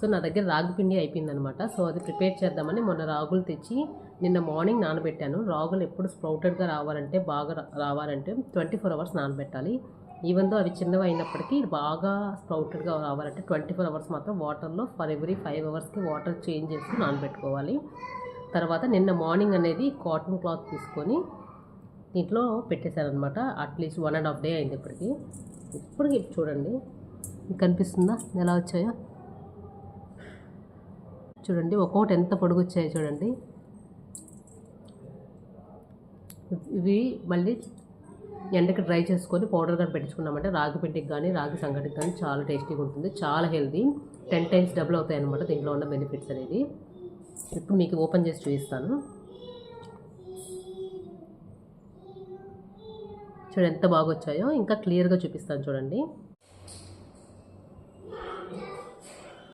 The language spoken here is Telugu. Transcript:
సో నా దగ్గర రాగి పిండి అయిపోయిందనమాట. సో అది ప్రిపేర్ చేద్దామని మొన్న రాగులు తెచ్చి నిన్న మార్నింగ్ నానబెట్టాను. రాగులు ఎప్పుడు స్ప్రౌటెడ్గా రావాలంటే బాగా రావాలంటే 24 అవర్స్ నానబెట్టాలి. ఈవెన్ దో అవి చిన్నవి అయినప్పటికీ బాగా స్ప్రౌటెడ్గా రావాలంటే 24 అవర్స్ మాత్రం వాటర్లో ఫర్ ఎవ్రీ 5 అవర్స్కి వాటర్ చేంజ్ చేసి నానబెట్టుకోవాలి. తర్వాత నిన్న మార్నింగ్ అనేది కాటన్ క్లాత్ తీసుకొని దీంట్లో పెట్టేశారనమాట. అట్లీస్ట్ 1.5 డే అయింది ఇప్పటికి చూడండి, మీకు కనిపిస్తుందా ఎలా వచ్చాయో చూడండి. ఒక్కొక్కటి ఎంత పొడుగు వచ్చాయో చూడండి. ఇవి మళ్ళీ ఎండకి డ్రై చేసుకొని పౌడర్ కానీ పెట్టించుకున్నామంటే రాగి పిండికి కానీ రాగి సంగటికి కానీ చాలా టేస్టీగా ఉంటుంది, చాలా హెల్దీ. 10 టైమ్స్ డబుల్ అవుతాయి అన్నమాట దీంట్లో ఉన్న బెనిఫిట్స్ అనేది. ఇప్పుడు మీకు ఓపెన్ చేసి చూపిస్తాను. చూడండి ఎంత బాగా వచ్చాయో, ఇంకా క్లియర్గా చూపిస్తాను చూడండి.